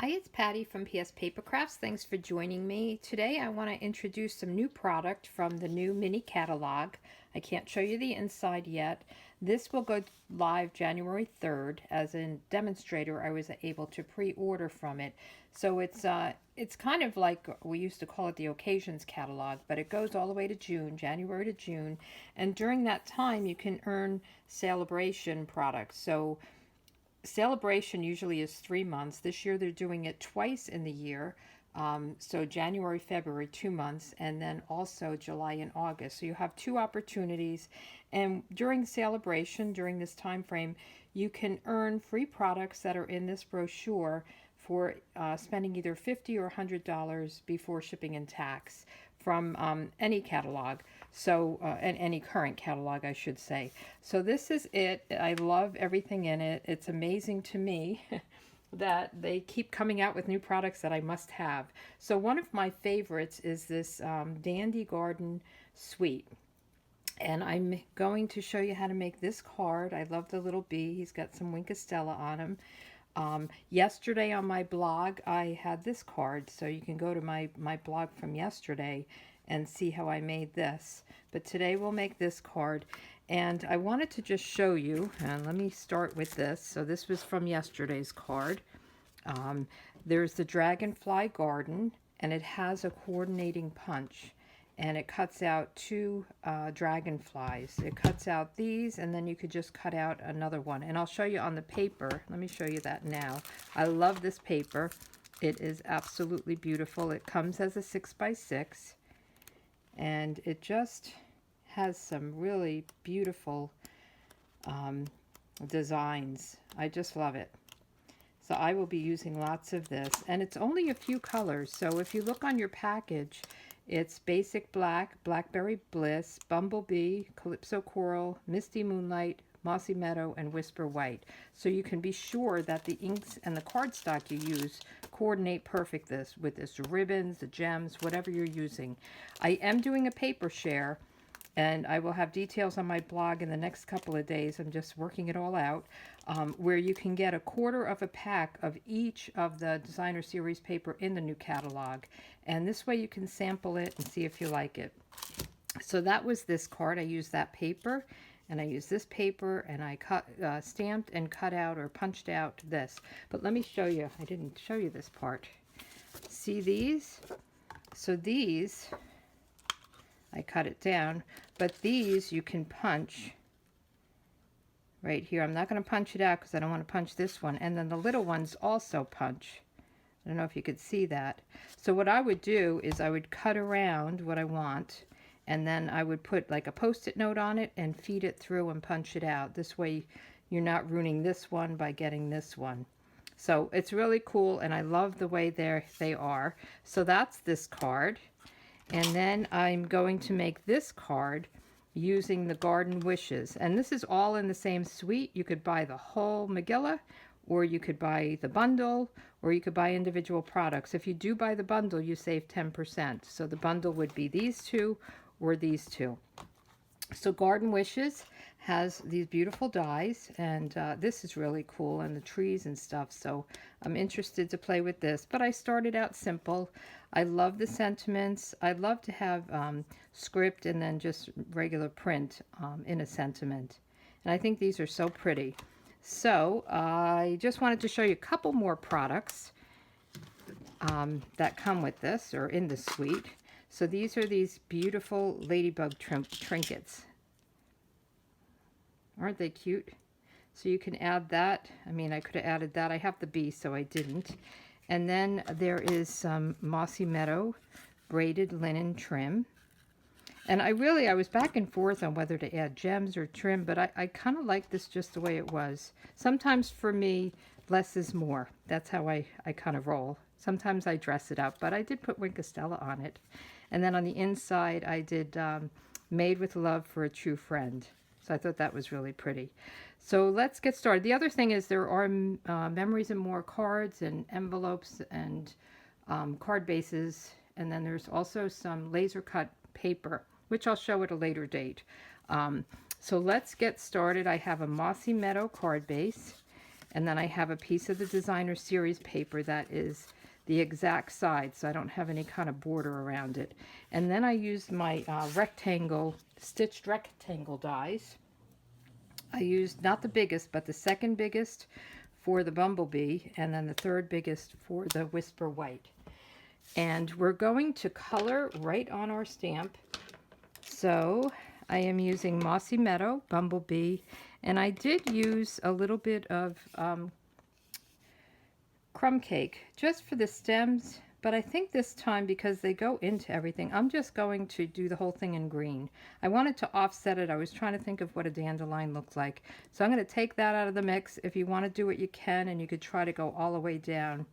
Hi, it's Patty from PS Paper Crafts. Thanks for joining me. Today I want to introduce some new product from the new mini catalog. I can't show you the inside yet. This will go live January 3rd. As a demonstrator, I was able to pre-order from it. So it's kind of like we used to call it the occasions catalog, but it goes all the way to June, January to June. And during that time you can earn celebration products. So celebration usually is 3 months. This year they're doing it twice in the year. So January, February, 2 months, and then also July and August. So you have two opportunities. And during the celebration, during this time frame, you can earn free products that are in this brochure for spending either $50 or $100 before shipping and tax from any catalog. So, and any current catalog, I should say. So this is it. I love everything in it. It's amazing to me that they keep coming out with new products that I must have. So one of my favorites is this Dandy Garden Suite. And I'm going to show you how to make this card. I love the little bee. He's got some Wink of Stella on him. Yesterday on my blog, I had this card, so you can go to my blog from yesterday and see how I made this. But today we'll make this card, and I wanted to just show you, and let me start with this. So this was from yesterday's card. There's the Dragonfly Garden, and it has a coordinating punch. And it cuts out two dragonflies. It cuts out these, and then you could just cut out another one. And I'll show you on the paper. Let me show you that now. I love this paper. It is absolutely beautiful. It comes as a 6x6, and it just has some really beautiful designs. I just love it. So I will be using lots of this, and it's only a few colors. So if you look on your package, it's Basic Black, Blackberry Bliss, Bumblebee, Calypso Coral, Misty Moonlight, Mossy Meadow, and Whisper White. So you can be sure that the inks and the cardstock you use coordinate perfect with this ribbons, the gems, whatever you're using. I am doing a paper share, and I will have details on my blog in the next couple of days. I'm just working it all out, where you can get a quarter of a pack of each of the designer series paper in the new catalog. And this way you can sample it and see if you like it. So that was this card. I used that paper, and I used this paper, and I stamped and cut out or punched out this. But let me show you. I didn't show you this part. See these? So these, I cut it down, but these you can punch right here. I'm not going to punch it out because I don't want to punch this one. And then the little ones also punch. I don't know if you could see that. So what I would do is I would cut around what I want, and then I would put like a Post-it note on it and feed it through and punch it out. This way you're not ruining this one by getting this one. So it's really cool, and I love the way they are. So that's this card. And then I'm going to make this card using the Garden Wishes. And this is all in the same suite. You could buy the whole Megillah, or you could buy the bundle, or you could buy individual products. If you do buy the bundle, you save 10%. So the bundle would be these two or these two. So Garden Wishes has these beautiful dies, and this is really cool, and the trees and stuff. So I'm interested to play with this, but I started out simple. I love the sentiments. I love to have script and then just regular print in a sentiment. And I think these are so pretty. So I just wanted to show you a couple more products that come with this or in the suite. So these are these beautiful Ladybug Trinkets. Aren't they cute? So you can add that. I mean, I could have added that. I have the bee, so I didn't. And then there is some Mossy Meadow braided linen trim. And I was back and forth on whether to add gems or trim, but I kind of like this just the way it was. Sometimes for me, less is more. That's how I kind of roll. Sometimes I dress it up, but I did put Wink of Stella on it. And then on the inside, I did Made with Love for a True Friend. So I thought that was really pretty. So let's get started. The other thing is there are Memories and More cards and envelopes and card bases. And then there's also some laser cut paper, which I'll show at a later date. So let's get started. I have a Mossy Meadow card base, And then I have a piece of the designer series paper that is the exact side, so I don't have any kind of border around it. And then I used my stitched rectangle dies. I used not the biggest, but the second biggest for the Bumblebee, and then the third biggest for the Whisper White. And we're going to color right on our stamp. So I am using Mossy Meadow, Bumblebee, and I did use a little bit of crumb cake just for the stems, but I think this time, because they go into everything, I'm just going to do the whole thing in green. I wanted to offset it. I was trying to think of what a dandelion looked like. So I'm going to take that out of the mix. If you want to do it, you can, and you could try to go all the way down.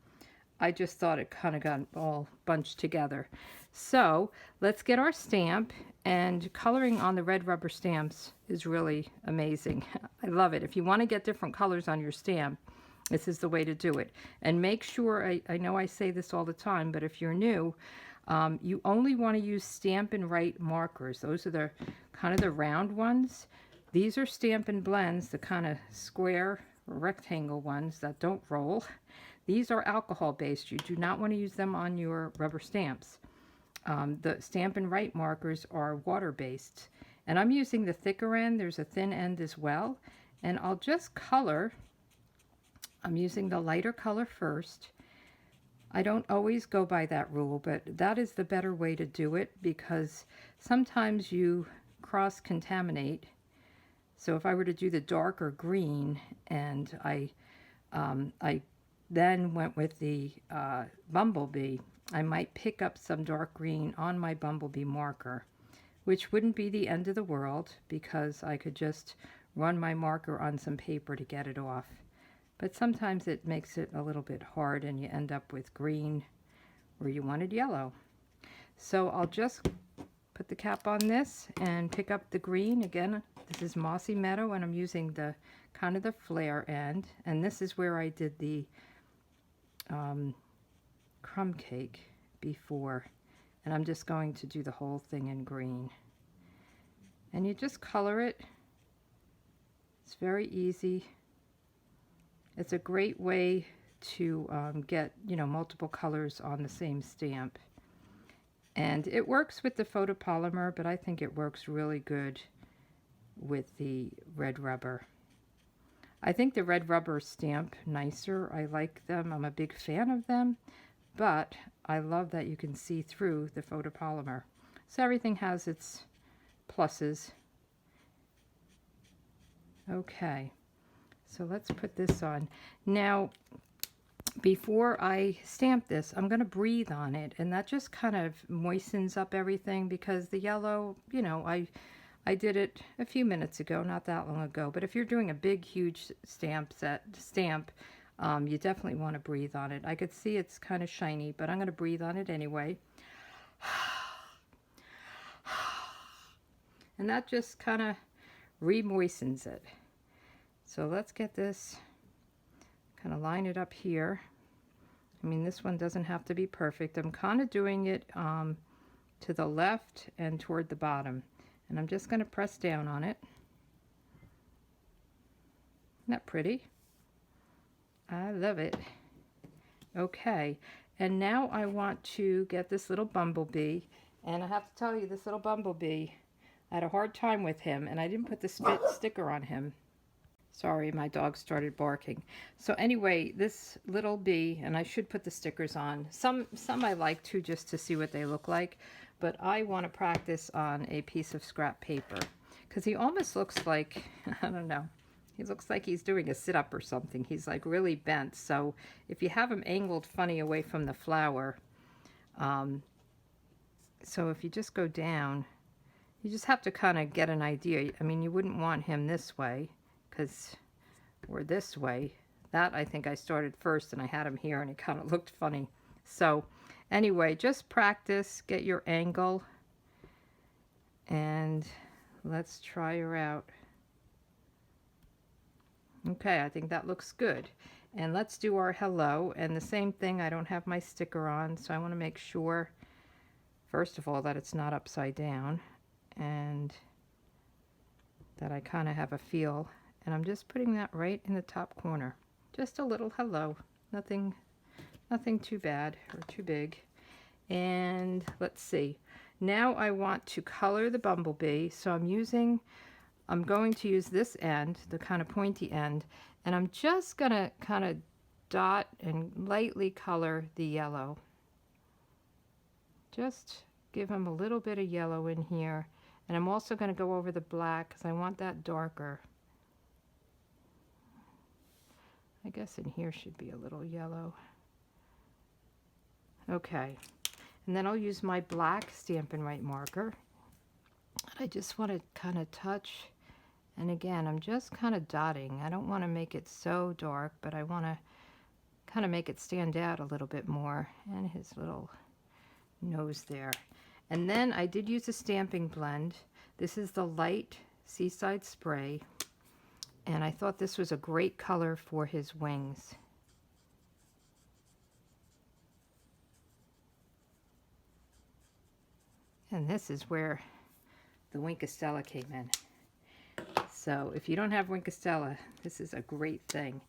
I just thought it kind of got all bunched together. So let's get our stamp, and coloring on the red rubber stamps is really amazing. I love it. If you want to get different colors on your stamp, this is the way to do it. And make sure, I know I say this all the time, but if you're new, you only want to use Stampin' Right markers. Those are the kind of the round ones. These are Stampin' Blends, the kind of square or rectangle ones that don't roll. These are alcohol based. You do not want to use them on your rubber stamps. The Stampin' Right markers are water based. And I'm using the thicker end. There's a thin end as well. And I'll just color. I'm using the lighter color first. I don't always go by that rule, but that is the better way to do it, because sometimes you cross-contaminate. So if I were to do the darker green, and I then went with the Bumblebee, I might pick up some dark green on my Bumblebee marker, which wouldn't be the end of the world, because I could just run my marker on some paper to get it off. But sometimes it makes it a little bit hard, and you end up with green where you wanted yellow. So I'll just put the cap on this and pick up the green. Again, this is Mossy Meadow, and I'm using the kind of the flare end. And this is where I did the crumb cake before. And I'm just going to do the whole thing in green. And you just color it. It's very easy. It's a great way to get, multiple colors on the same stamp. And it works with the photopolymer, but I think it works really good with the red rubber. I think the red rubber stamp nicer. I like them. I'm a big fan of them, but I love that you can see through the photopolymer. So everything has its pluses. Okay. So let's put this on. Now, before I stamp this, I'm going to breathe on it, and that just kind of moistens up everything, because the yellow, I did it a few minutes ago, not that long ago. But if you're doing a big, huge stamp, you definitely want to breathe on it. I could see it's kind of shiny, but I'm going to breathe on it anyway. And that just kind of re-moistens it. So let's get this, kind of line it up here. I mean, this one doesn't have to be perfect. I'm kind of doing it to the left and toward the bottom. And I'm just going to press down on it. Isn't that pretty? I love it. Okay, and now I want to get this little Bumblebee. And I have to tell you, this little Bumblebee, I had a hard time with him, and I didn't put the sticker on him. Sorry, my dog started barking. So anyway, this little bee, and I should put the stickers on. Some I like to, just to see what they look like, but I want to practice on a piece of scrap paper, because he almost looks like, I don't know, he looks like he's doing a sit-up or something. He's like really bent. So if you have him angled funny away from the flower, so if you just go down, you just have to kind of get an idea. I mean, you wouldn't want him this way, or this way. That I think I started first, and I had him here, and it kind of looked funny. So anyway, just practice, get your angle, and let's try her out. Okay, I think that looks good. And let's do our hello. And the same thing, I don't have my sticker on, so I want to make sure, first of all, that it's not upside down, and that I kind of have a feel. And I'm just putting that right in the top corner. Just a little hello. Nothing, nothing too bad or too big. And let's see. Now I want to color the bumblebee. So I'm going to use this end, the kind of pointy end, and I'm just going to kind of dot and lightly color the yellow. Just give him a little bit of yellow in here. And I'm also going to go over the black because I want that darker. I guess in here should be a little yellow. Okay. And then I'll use my black Stampin' Right marker. I just want to kind of touch. And again, I'm just kind of dotting. I don't want to make it so dark, but I want to kind of make it stand out a little bit more. And his little nose there. And then I did use a stamping blend. This is the light Seaside spray. And I thought this was a great color for his wings. And this is where the Wink of Stella came in. So if you don't have Wink of Stella, this is a great thing.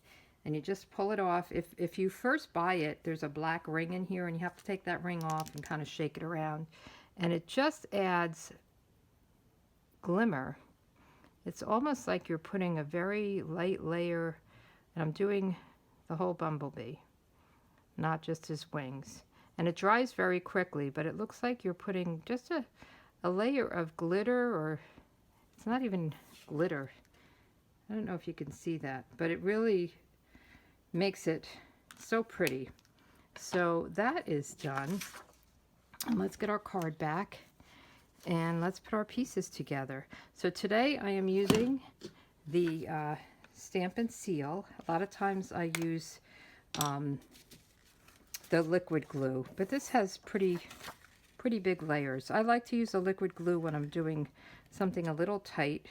And you just pull it off. If you first buy it, there's a black ring in here, and you have to take that ring off and kind of shake it around. And it just adds glimmer. It's almost like you're putting a very light layer, and I'm doing the whole bumblebee, not just his wings. And it dries very quickly, but it looks like you're putting just a layer of glitter, or it's not even glitter. I don't know if you can see that, but it really makes it so pretty. So that is done. And let's get our card back and let's put our pieces together. So today I am using the Stampin' Seal. A lot of times I use the liquid glue, but this has pretty big layers. I like to use the liquid glue when I'm doing something a little tight,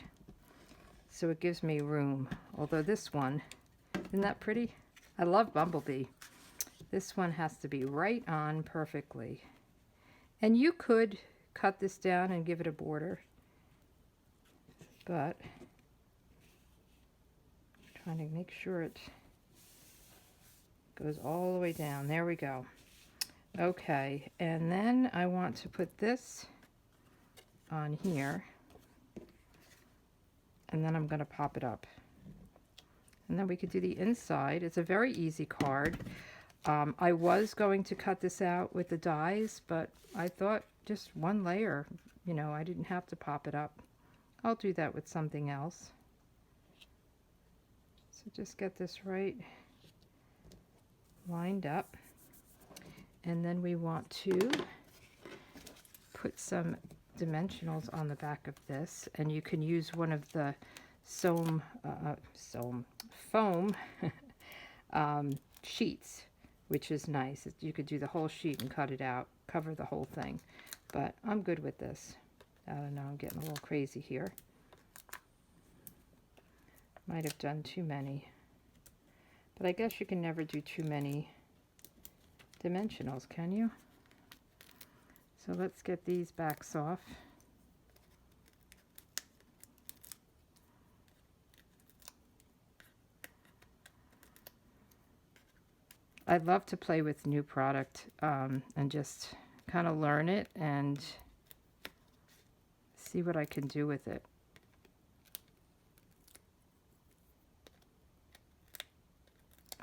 so it gives me room. Although this one, isn't that pretty? I love Bumblebee. This one has to be right on perfectly. And you could cut this down and give it a border, but I'm trying to make sure it goes all the way down. There we go. Okay, and then I want to put this on here, and then I'm going to pop it up. And then we could do the inside. It's a very easy card. I was going to cut this out with the dies, but I thought just one layer, you know, I didn't have to pop it up. I'll do that with something else. So just get this right lined up. And then we want to put some dimensionals on the back of this, and you can use one of the foam sheets, which is nice. You could do the whole sheet and cut it out, cover the whole thing. But I'm good with this. I don't know, I'm getting a little crazy here. Might have done too many. But I guess you can never do too many dimensionals, can you? So let's get these backs off. I love to play with new product and just kind of learn it and see what I can do with it.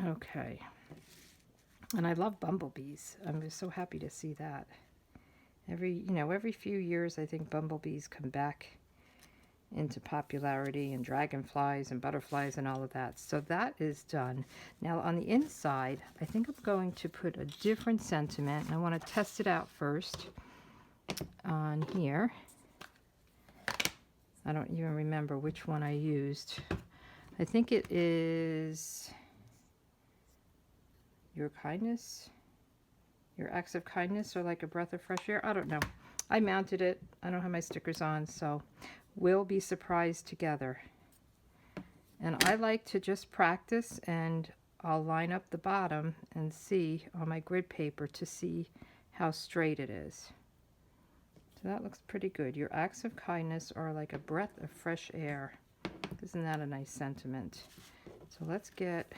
Okay. And I love bumblebees. I'm just so happy to see that. Every few years I think bumblebees come back into popularity, and dragonflies and butterflies and all of that. So that is done. Now on the inside, I think I'm going to put a different sentiment, and I want to test it out first on here. I don't even remember which one I used. I think it is your kindness, your acts of kindness are like a breath of fresh air. I don't know. I mounted it. I don't have my stickers on, so we'll be surprised together. And I like to just practice, and I'll line up the bottom and see on my grid paper to see how straight it is. So that looks pretty good. Your acts of kindness are like a breath of fresh air. Isn't that a nice sentiment? So let's get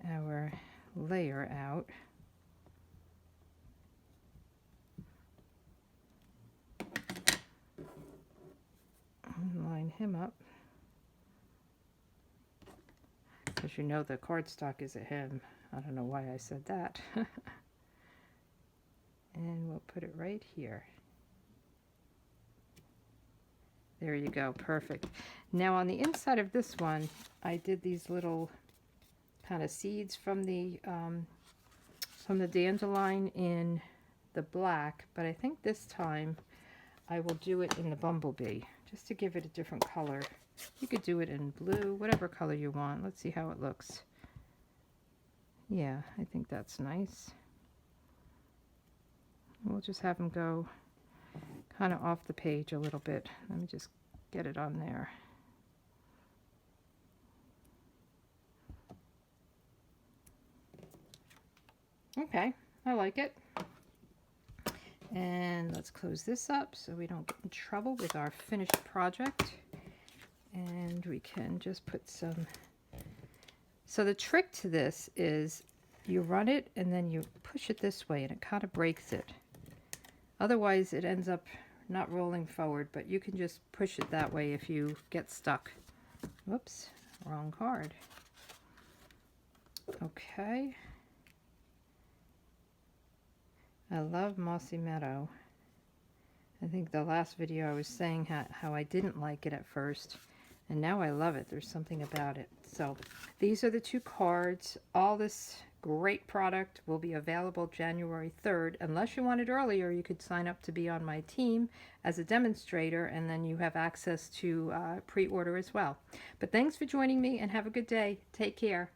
our layer out. And line him up. Because you know the cardstock is a him. I don't know why I said that. And we'll put it right here. There you go, perfect. Now on the inside of this one, I did these little kind of seeds from the dandelion in the black, but I think this time I will do it in the Bumblebee, just to give it a different color. You could do it in blue, whatever color you want. Let's see how it looks. Yeah, I think that's nice. We'll just have them go kind of off the page a little bit. Let me just get it on there. Okay, I like it. And let's close this up so we don't get in trouble with our finished project. And we can just put some... So the trick to this is you run it and then you push it this way and it kind of breaks it. Otherwise it ends up not rolling forward, but you can just push it that way if you get stuck. Whoops, wrong card. Okay. I love Mossy Meadow. I think the last video I was saying how I didn't like it at first, and now I love it. There's something about it. So these are the two cards. All this great product will be available January 3rd. Unless you want it earlier, you could sign up to be on my team as a demonstrator, and then you have access to pre-order as well. But thanks for joining me, and have a good day. Take care.